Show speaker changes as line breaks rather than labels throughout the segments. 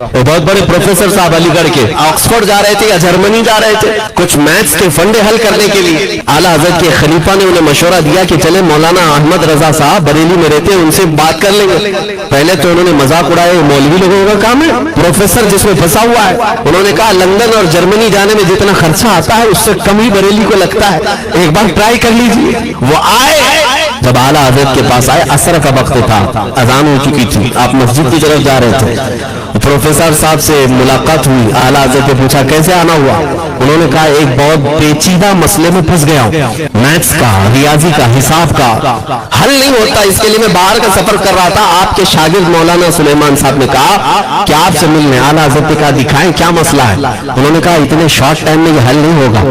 बहुत बड़े प्रोफेसर साहब अलीगढ़ के ऑक्सफोर्ड जा रहे थे या जर्मनी जा रहे थे कुछ मैथ्स के फंडे हल करने के लिए। आला हजरत के खलीफा ने उन्हें मशवरा दिया कि चले मौलाना अहमद रजा साहब बरेली में रहते हैं, उनसे बात कर लेंगे। पहले तो उन्होंने मजाक उड़ाया, मौलवी लोगों का काम है, प्रोफेसर जिसमें फंसा हुआ है। उन्होंने कहा लंदन और जर्मनी जाने में जितना खर्चा आता है उससे कम ही बरेली को लगता है, एक बार ट्राई कर लीजिए। वो आए, जब आला हजरत के पास आए, असर का वक्त था, अजान हो चुकी थी, आप मस्जिद की तरफ जा रहे थे। प्रोफेसर साहब से मुलाकात हुई, आला हजरत ने पूछा कैसे आना हुआ। उन्होंने कहा एक बहुत पेचीदा मसले में फंस गया हूँ, मैथ्स का, रियाजी का, हिसाब का हल नहीं होता, इसके लिए मैं बाहर का सफर कर रहा था। आपके शागिर्द मौलाना सुलेमान साहब ने कहा कि आपसे मिलने। आला हजरत ने कहा दिखाएं क्या मसला है। उन्होंने कहा इतने शॉर्ट टाइम में ये हल नहीं होगा,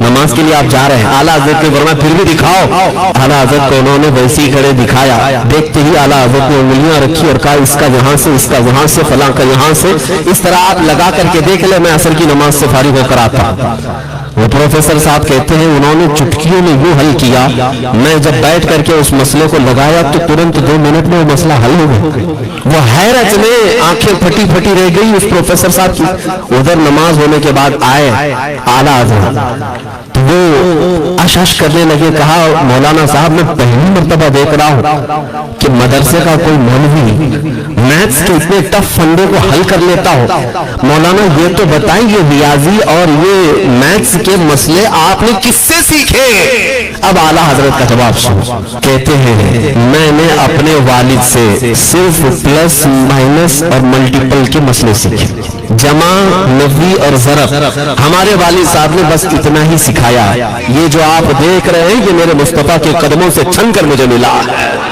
नमाज के लिए आप जा रहे हैं। आला हजरत ने फरमाया फिर भी दिखाओ। आला हजरत को उन्होंने वैसे ही खड़े दिखाया। देखते ही आला हजरत ने उंगलियां रखी और कहा इसका यहाँ से, इसका वहां से, फलां का यहाँ से, इस तरह आप लगा करके देख ले, मैं असर की नमाज से फारिग होकर आता। वो प्रोफेसर साहब कहते हैं उन्होंने चुटकियों में यूं हल किया, मैं जब बैठ करके उस मसले को लगाया तो तुरंत 2 मिनट में वो मसला हल हो गया। वो हैरत में आंखें फटी फटी रह गई उस प्रोफेसर साहब की। उधर नमाज होने के बाद आए आला हजरत, तो वो अशश करने लगे, कहा मौलाना साहब मैं पहली मर्तबा देख रहा हूँ कि मदरसे का कोई मौलवी मैथ्स के इतने टफ फंडे को हल कर लेता हो। मौलाना ये तो बताएं ये रियाजी और ये मैथ्स के मसले आपने किससे सीखे? अब आला हजरत का जवाब सुनो। कहते हैं मैंने अपने वालिद से सिर्फ प्लस माइनस और मल्टीपल के मसले सीखे, जमा, नफी और ज़रब हमारे वालिद साहब ने बस इतना ही सिखाया। ये जो आप देख रहे हैं ये मेरे मुस्तफा के कदमों से छन कर मुझे मिला है।